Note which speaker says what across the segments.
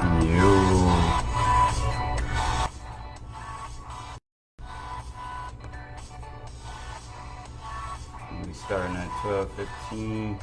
Speaker 1: We starting at 12:15.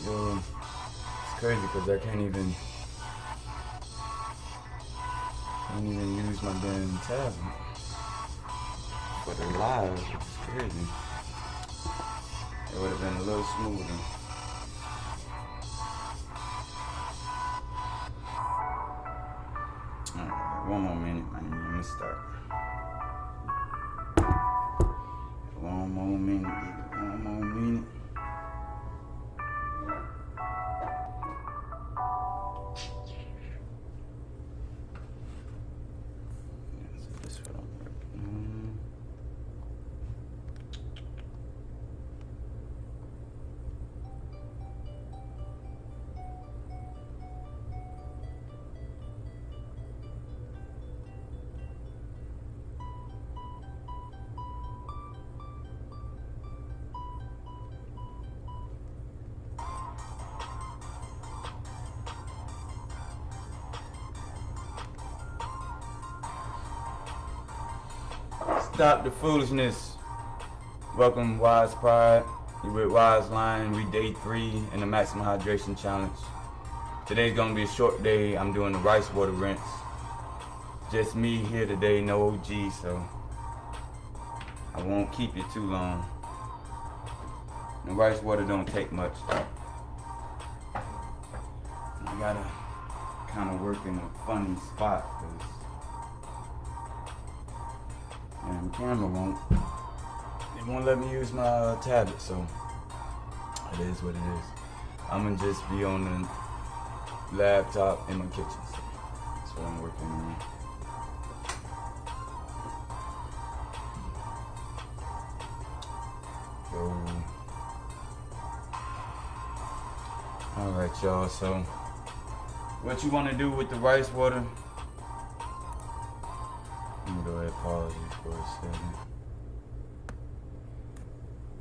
Speaker 1: Yo, it's crazy because I can't even use my damn tab for the live, which is crazy. It would have been a little smoother. Alright, one more minute, man. Let me start. One more minute. Stop the foolishness. Welcome, Wise Pride. You with RealWiseLion. We day 3 in the Maximum Hydration Challenge. Today's gonna be a short day. I'm doing the rice water rinse. Just me here today, no OG, so I won't keep you too long. The rice water don't take much. You gotta kind of work in a funny spot, cause and the camera won't let me use my tablet, so it is what it is. I'm gonna just be on the laptop in my kitchen, so that's what I'm working on. Alright, y'all, so what you want to do with the rice water, let me go ahead and pause this for a second.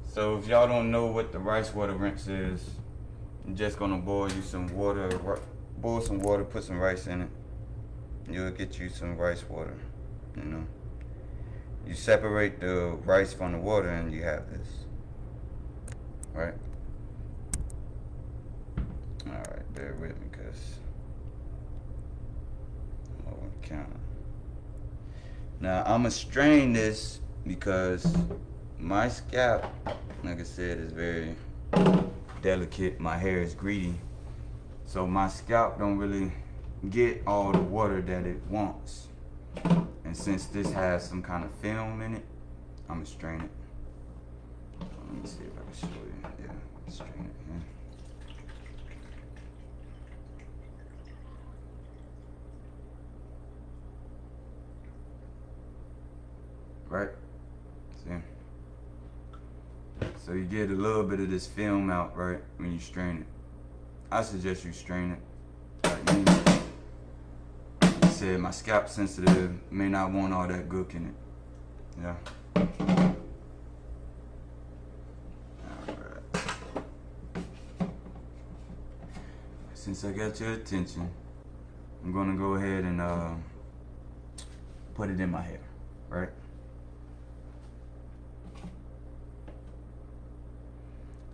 Speaker 1: So if y'all don't know what the rice water rinse is, you're just gonna boil some water, put some rice in it. You'll get you some rice water, you know. You separate the rice from the water and you have this, right? Alright, bear with me because I'm over the counter. Now I'm gonna strain this because my scalp, like I said, is very delicate. My hair is greedy, so my scalp don't really get all the water that it wants. And since this has some kind of film in it, I'm gonna strain it. Let me see if I can show you. Yeah, strain it here. Right? See? So you get a little bit of this film out, right, when you strain it. I suggest you strain it. Like me, like I said, my scalp sensitive, may not want all that gook in it. Yeah. Alright. Since I got your attention, I'm gonna go ahead and put it in my hair, right?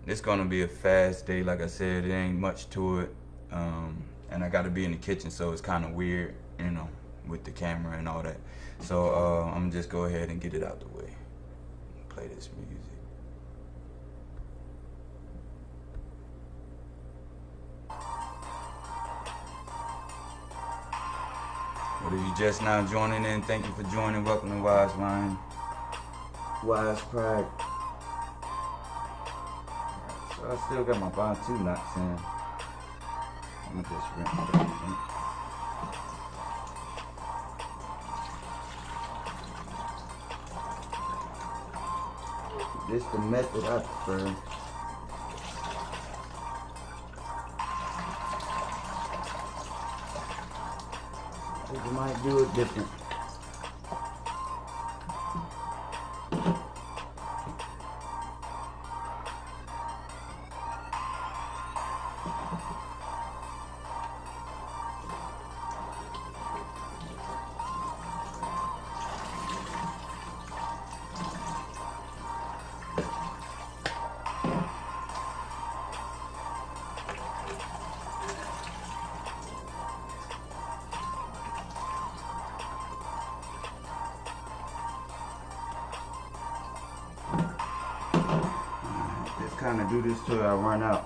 Speaker 1: It's gonna be a fast day, like I said, it ain't much to it. And I gotta be in the kitchen, so it's kinda weird, you know, with the camera and all that. So I'm just go ahead and get it out the way. Play this music. But if you just now joining in, thank you for joining. Welcome to RealWiseLion. Wisecrack. So I still got my bond 2 knots in. I'm gonna just rinse everything. This is the method I prefer. You might do it different. Kind of do this till I run out.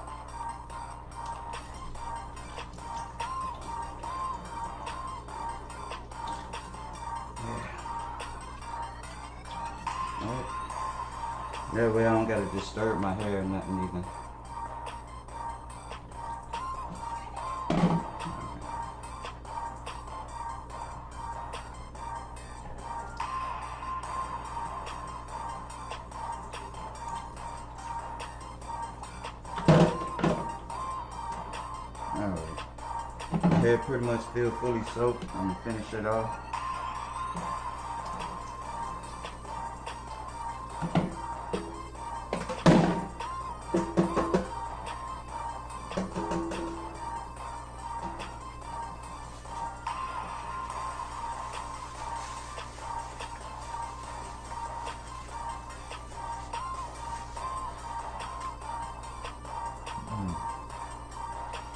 Speaker 1: That way I don't gotta disturb my hair or nothing either. Alright. Hair pretty much feel fully soaked. I'm gonna finish it off.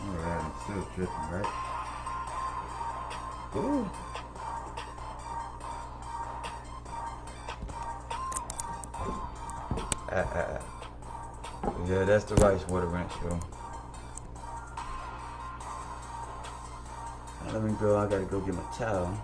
Speaker 1: Alright, I'm still dripping, right? Ooh. Yeah, that's the rice water rinse, yo. Let me go, I gotta go get my towel.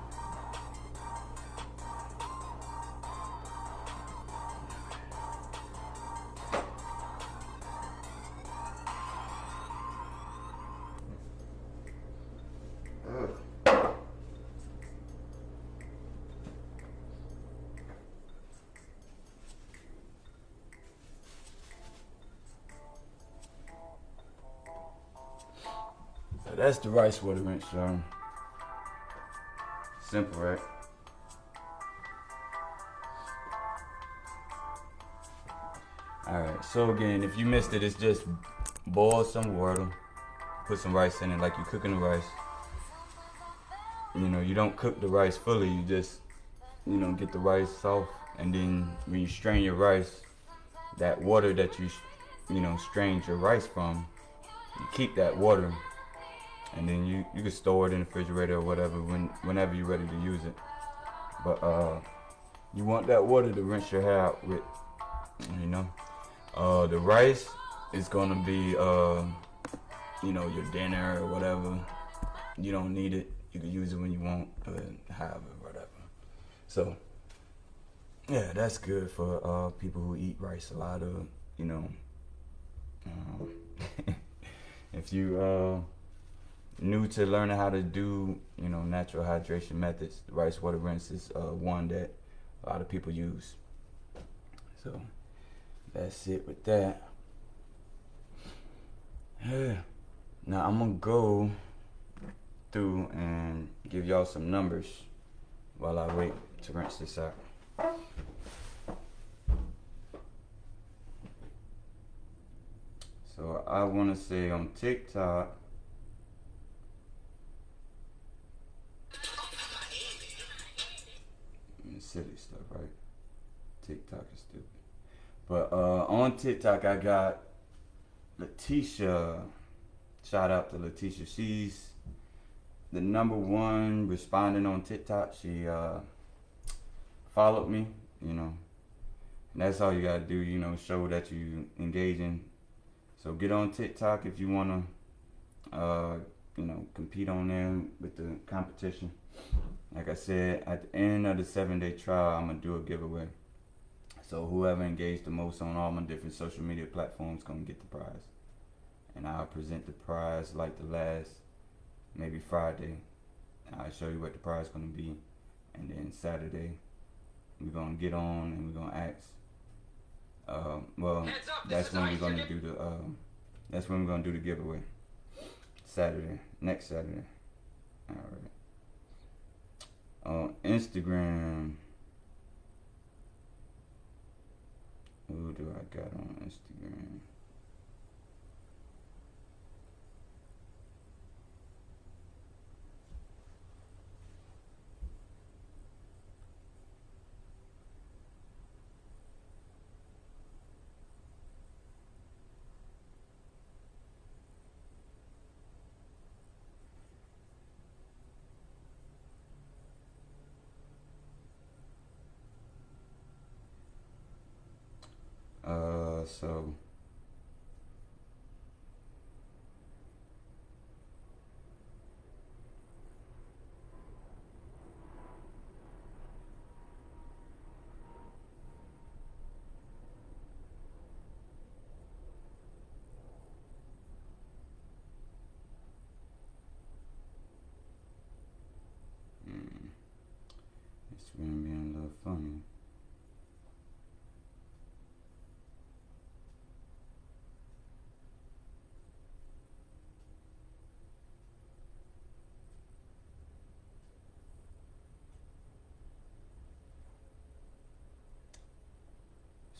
Speaker 1: So that's the rice water rinse, y'all. Simple, right? Alright, so again, if you missed it, it's just boil some water, put some rice in it like you're cooking the rice. You know, you don't cook the rice fully, you just, you know, get the rice soft, and then when you strain your rice, that water that you know, strained your rice from, you keep that water, and then you can store it in the refrigerator or whatever whenever you're ready to use it. But you want that water to rinse your hair out with, you know. The rice is gonna be, you know, your dinner or whatever. You don't need it. You can use it when you want, however, whatever. So, yeah, that's good for people who eat rice a lot of, you know. If you new to learning how to do, you know, natural hydration methods, the rice water rinse is one that a lot of people use. So, that's it with that. Now I'm gonna go through and give y'all some numbers while I wait to rinse this out. So I want to say on TikTok, silly stuff, right? TikTok is stupid. But on TikTok, I got Letitia. Shout out to Letitia. She's the #1 responding on TikTok. She followed me, you know. And that's all you gotta do, you know, show that you engaging. So get on TikTok if you wanna, you know, compete on there with the competition. Like I said, at the end of the 7-day trial, I'm gonna do a giveaway. So whoever engaged the most on all my different social media platforms gonna get the prize. And I'll present the prize like the last, maybe Friday. I'll show you what the prize gonna be. And then Saturday, we're gonna get on and we're gonna ask. Well, that's when we're gonna do the, that's when we're gonna do the giveaway. Saturday, next Saturday. Alright. On Instagram, who do I got on Instagram? So it's gonna be a little funny.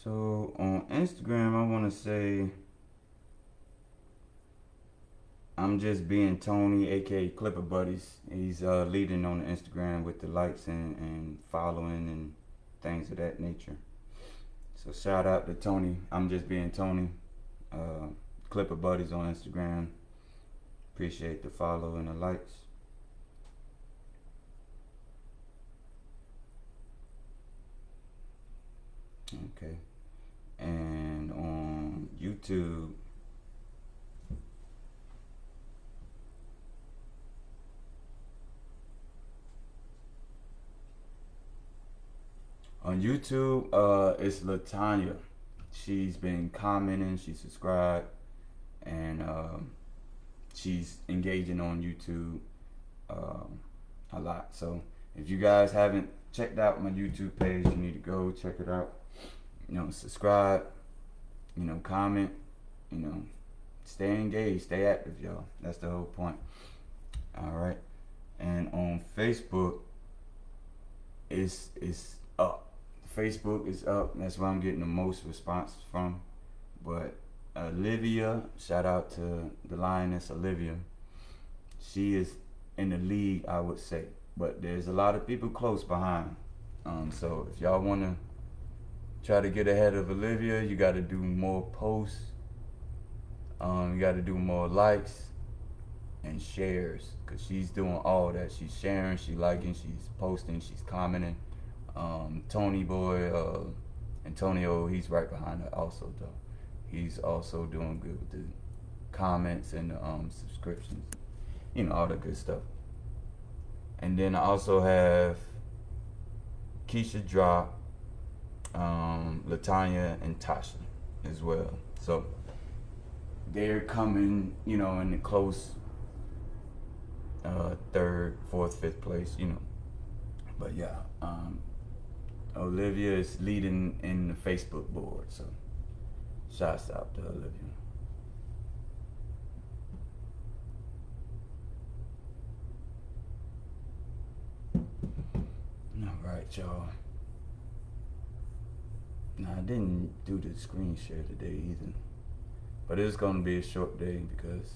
Speaker 1: So on Instagram, I want to say I'm just being Tony, aka Clipper Buddies. He's leading on the Instagram with the likes and following and things of that nature. So shout out to Tony. I'm just being Tony. Clipper Buddies on Instagram. Appreciate the follow and the likes. Okay. And on YouTube, it's Latanya. She's been commenting, she subscribed, and she's engaging on YouTube a lot. So if you guys haven't checked out my YouTube page, you need to go check it out. You know, subscribe, you know, comment, you know, stay engaged, stay active, y'all. That's the whole point. All right. And on Facebook, it's up. Facebook is up. That's where I'm getting the most response from. But Olivia, shout out to the lioness Olivia. She is in the league, I would say. But there's a lot of people close behind. So if y'all want to try to get ahead of Olivia, you got to do more posts. You got to do more likes and shares, because she's doing all that. She's sharing, she's liking, she's posting, she's commenting. Tony boy, Antonio, he's right behind her also though. He's also doing good with the comments and the subscriptions, you know, all the good stuff. And then I also have Keisha Drop, Latanya, and Tasha as well. So they're coming, you know, in the close 3rd, 4th, 5th place, you know. But yeah, Olivia is leading in the Facebook board. So Shouts out to Olivia. Alright, y'all. Now, I didn't do the screen share today either. But it's going to be a short day because,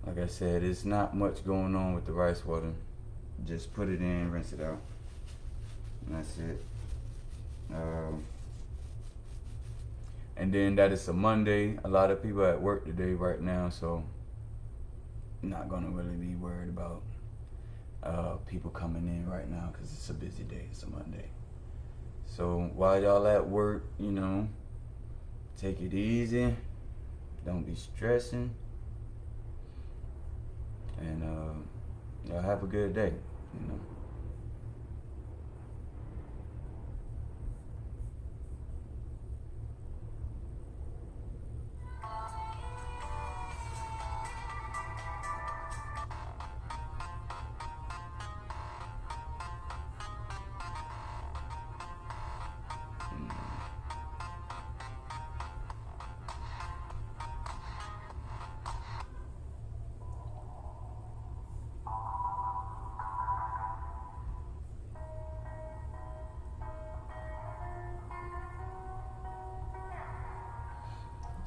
Speaker 1: like I said, it's not much going on with the rice water. Just put it in, rinse it out. And that's it. And then that is a Monday. A lot of people at work today right now, so I'm not going to really be worried about people coming in right now because it's a busy day. It's a Monday. So while y'all at work, you know, take it easy. Don't be stressing. And y'all have a good day, you know.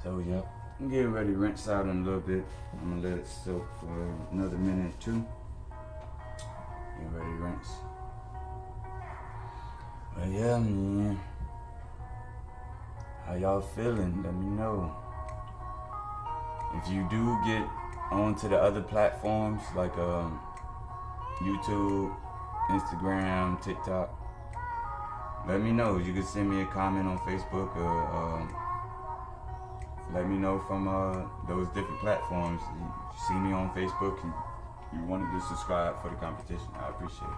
Speaker 1: So yeah, I'm getting ready to rinse out in a little bit. I'm gonna let it soak for another minute or two. Get ready to rinse. But yeah, man. How y'all feeling? Let me know. If you do get onto the other platforms like YouTube, Instagram, TikTok, let me know. You can send me a comment on Facebook or let me know from those different platforms. You see me on Facebook and you wanted to subscribe for the competition, I appreciate it.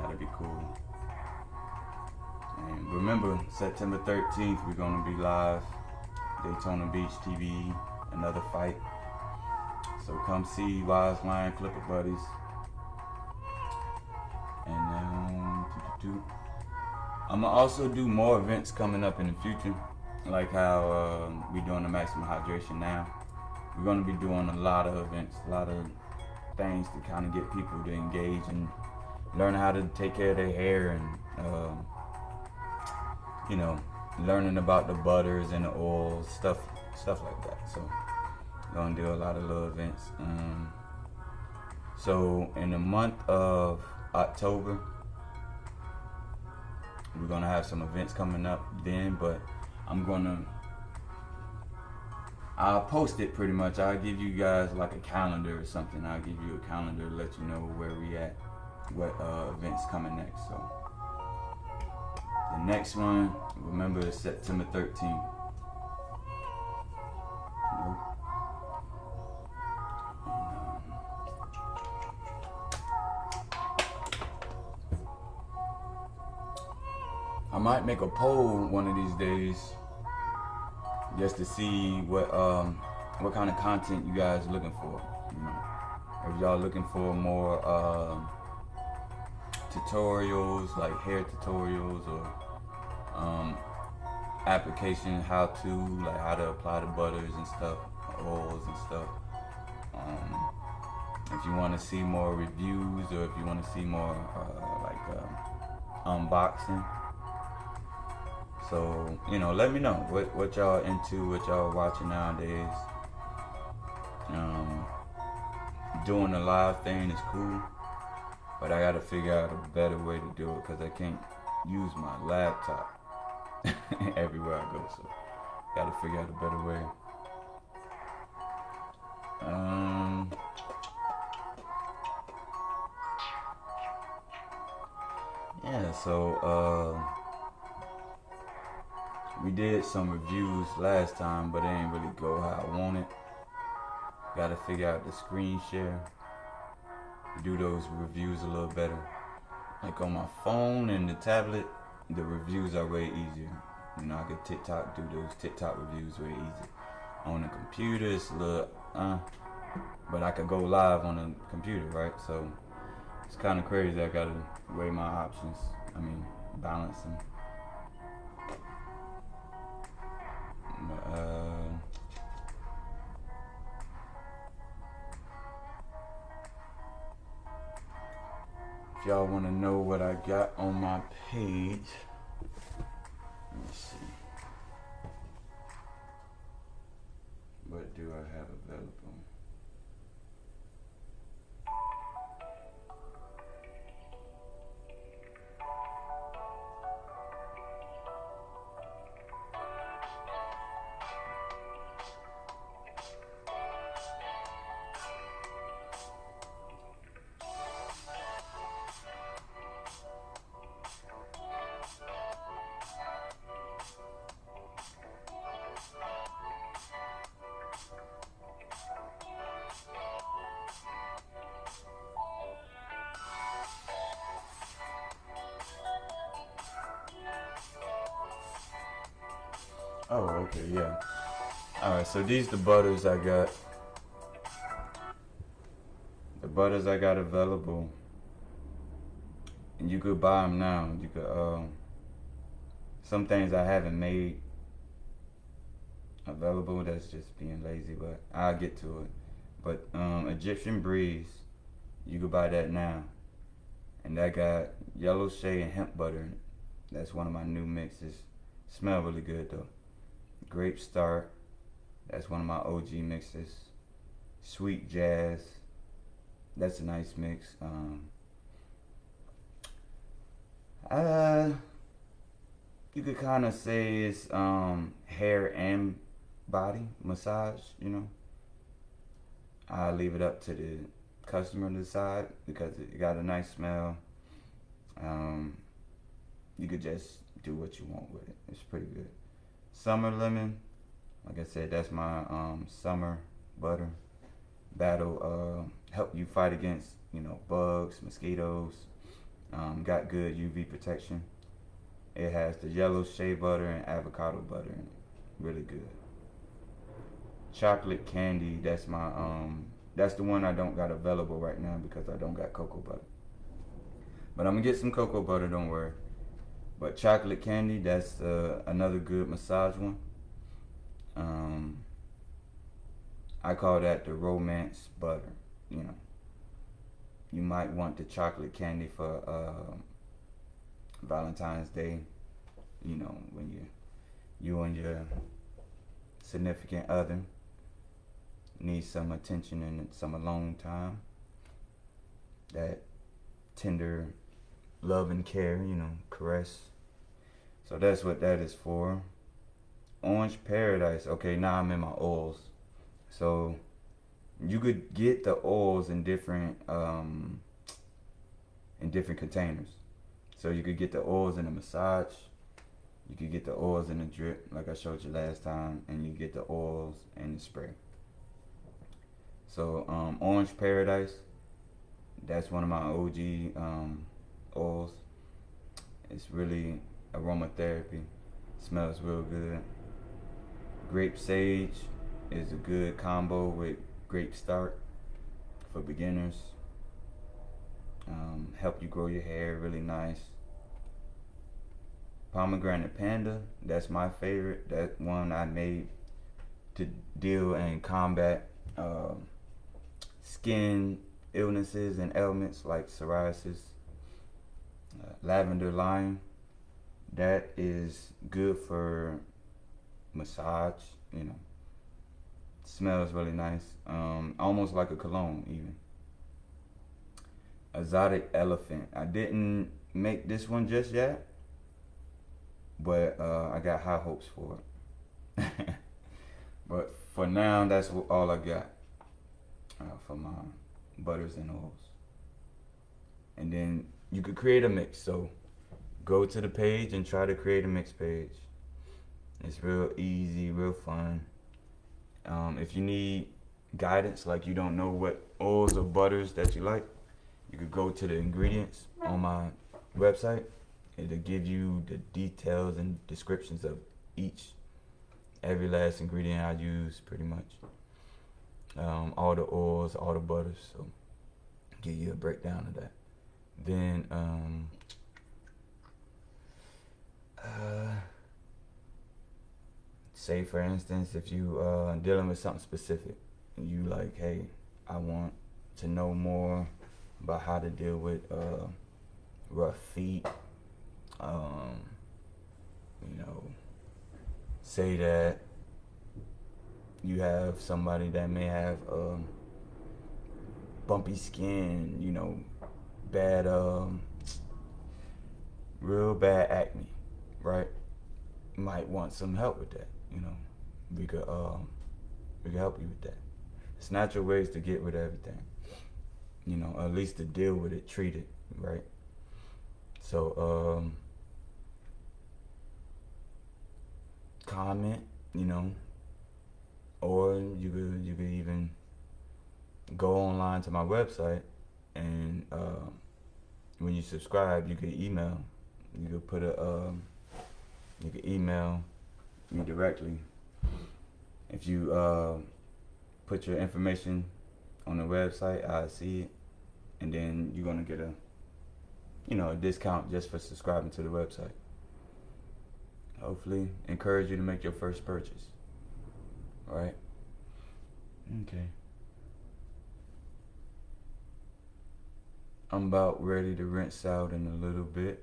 Speaker 1: That'd be cool. And remember, September 13th, we're gonna be live, Daytona Beach TV, another fight. So come see RealWiseLion Clipper Buddies. And I'm gonna also do more events coming up in the future. Like how we doing the Maximum Hydration now. We're going to be doing a lot of events, a lot of things to kind of get people to engage and learn how to take care of their hair and, you know, learning about the butters and the oils, stuff like that. So we're going to do a lot of little events. So in the month of October, we're going to have some events coming up then, but I'll post it pretty much. I'll give you guys like a calendar or something. I'll give you a calendar to let you know where we at, what events coming next. So the next one, remember, is September 13th. I might make a poll one of these days just to see what kind of content you guys are looking for. You know, if y'all looking for more tutorials, like hair tutorials, or application how to, like how to apply the butters and stuff, oils and stuff. If you want to see more reviews, or if you want to see more unboxing. So, you know, let me know what y'all into, what y'all watching nowadays. Doing a live thing is cool, but I gotta figure out a better way to do it because I can't use my laptop everywhere I go. So, gotta figure out a better way. Yeah, so we did some reviews last time, but it ain't really go how I want it. Gotta figure out the screen share, do those reviews a little better. Like on my phone and the tablet, the reviews are way easier. You know, I could do those TikTok reviews way easy. On the computer, it's a little, but I could go live on the computer, right? So it's kind of crazy. I gotta weigh my options. I mean, balance them. If y'all want to know what I got on my page, let me see. What do I have available? Oh, okay, yeah. Alright, so these the butters I got. The butters I got available. And you could buy them now. You could, some things I haven't made available, that's just being lazy, but I'll get to it. But Egyptian Breeze, you could buy that now. And that got yellow shea and hemp butter in it. That's one of my new mixes. Smell really good though. Grape Start, that's one of my OG mixes. Sweet Jazz, that's a nice mix. You could kind of say it's hair and body massage, you know. I leave it up to the customer to decide because it got a nice smell. You could just do what you want with it. It's pretty good. Summer Lemon, like I said, that's my summer butter. That'll help you fight against, you know, bugs, mosquitoes. Got good UV protection. It has the yellow shea butter and avocado butter in it. Really good. Chocolate Candy, that's my that's the one I don't got available right now because I don't got cocoa butter. But I'm gonna get some cocoa butter, don't worry. But Chocolate Candy, that's another good massage one. I call that the romance butter. You know, you might want the chocolate candy for Valentine's Day. You know, when you and your significant other need some attention and some alone time. That tender love and care, you know, caress. So that's what that is for. Orange Paradise. Okay, now I'm in my oils. So you could get the oils in different containers. So you could get the oils in a massage. You could get the oils in a drip, like I showed you last time, and you get the oils in the spray. So Orange Paradise, that's one of my OG oils. It's really aromatherapy. Smells real good. Grape Sage is a good combo with Grape Start for beginners. Help you grow your hair really nice. Pomegranate Panda, that's my favorite. That one I made to deal and combat skin illnesses and ailments like psoriasis. Lavender Lime, that is good for massage, you know. Smells really nice, almost like a cologne even. Exotic Elephant, I didn't make this one just yet, but I got high hopes for it. But for now, that's all I got for my butters and oils. And then you could create a mix. So go to the page and try to create a mix page. It's real easy, real fun. If you need guidance, like you don't know what oils or butters that you like, you could go to the ingredients on my website. It'll give you the details and descriptions of every last ingredient I use, pretty much. All the oils, all the butters, so give you a breakdown of that. Then say for instance, if you dealing with something specific, you like, hey, I want to know more about how to deal with rough feet, say that you have somebody that may have bumpy skin, bad, real bad acne, right? You might want some help with that. We could help you with that. It's natural ways to get rid of everything. At least to deal with it, treat it, right? So comment, or you could even go online to my website, and when you subscribe, you could email. You could email me directly. If you put your information on the website, I see it, and then you're gonna get a discount just for subscribing to the website. Hopefully, encourage you to make your first purchase. All right? Okay. I'm about ready to rinse out in a little bit.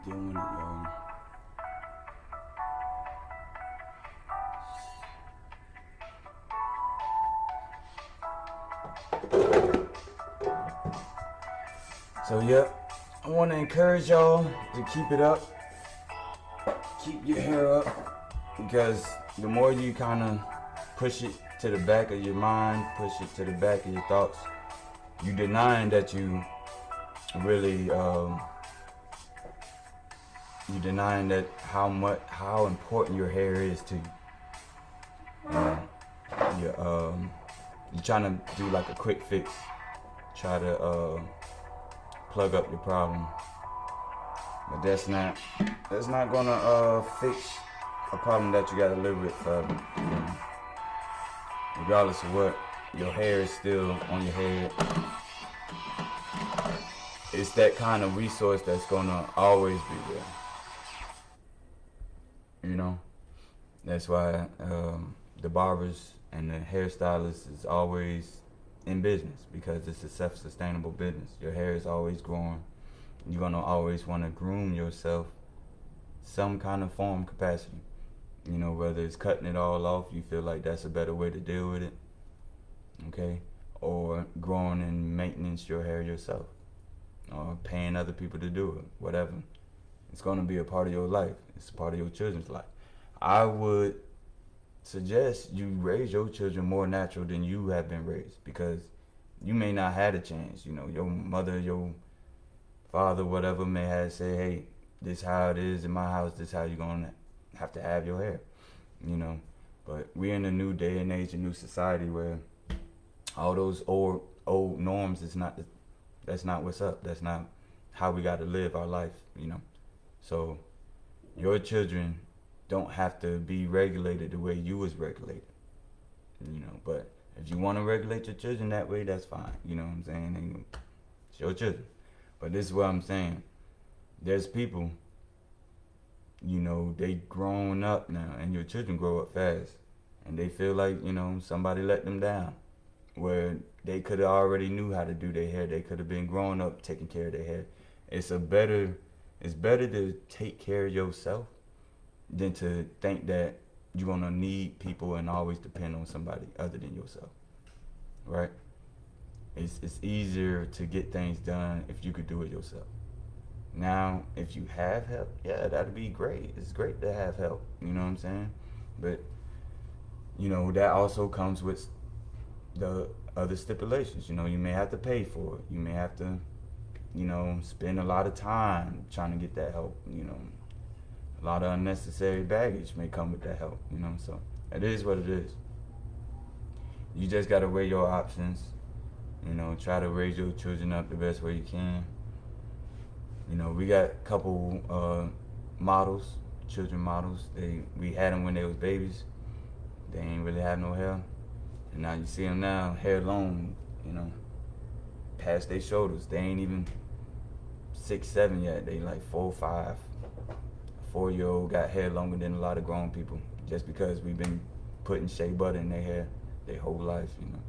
Speaker 1: Doing it, y'all. So, yep, I want to encourage y'all to keep it up. Keep your hair up, because the more you kind of push it to the back of your mind, push it to the back of your thoughts, you denying that you really, you denying that how important your hair is to you. You're trying to do like a quick fix, try to plug up your problem, but that's not gonna fix a problem that you gotta live with forever. Regardless of what, your hair is still on your head. It's that kind of resource that's gonna always be there. That's why the barbers and the hairstylists is always in business, because it's a self-sustainable business. Your hair is always growing. You're gonna always want to groom yourself some kind of form capacity. Whether it's cutting it all off, you feel like that's a better way to deal with it, okay? Or growing and maintenance your hair yourself, or paying other people to do it, whatever. It's gonna be a part of your life. It's a part of your children's life. I would suggest you raise your children more natural than you have been raised, because you may not have a chance. Your mother, your father, whatever, may have said, hey, this how it is in my house, this how you're gonna have to have your hair. But we're in a new day and age, a new society where all those old norms that's not what's up. That's not how we got to live our life. So your children don't have to be regulated the way you was regulated. But If you want to regulate your children that way, that's fine. You know what I'm saying? And it's your children. But this is what I'm saying. There's people, you know, they grown up now, and your children grow up fast, and they feel like, you know, somebody let them down, where they could have already knew how to do their hair. They could have been growing up taking care of their hair. It's better to take care of yourself than to think that you're gonna need people and always depend on somebody other than yourself, right? It's easier to get things done if you could do it yourself. Now, if you have help, yeah, that'd be great. It's great to have help, you know what I'm saying? But, you know, that also comes with the other stipulations. You know, you may have to pay for it. You may have to, you know, spend a lot of time trying to get that help, you know. A lot of unnecessary baggage may come with that help, you know, so it is what it is. You just gotta weigh your options, you know, try to raise your children up the best way you can. You know, we got a couple models, children models. We had them when they was babies. They ain't really have no hair. And now you see them now, hair long, you know, past their shoulders. They ain't even 6, 7 yet. They like 4, 5. 4-year-old got hair longer than a lot of grown people, just because we've been putting shea butter in their hair their whole life, you know.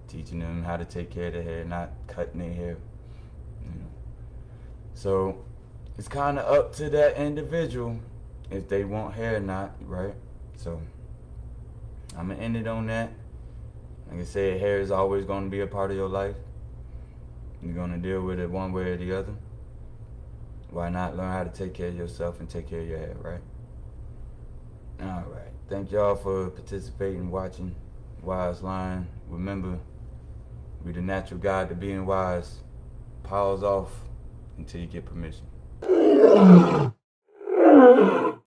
Speaker 1: Teaching them how to take care of their hair, not cutting their hair, you know. So it's kind of up to that individual if they want hair or not, right? So I'm gonna end it on that. Like I said, hair is always gonna be a part of your life. You're gonna deal with it one way or the other. Why not learn how to take care of yourself and take care of your hair, right? All right. Thank y'all for participating, watching RealWiseLion. Remember, we're the natural guide to being wise. Pause off until you get permission.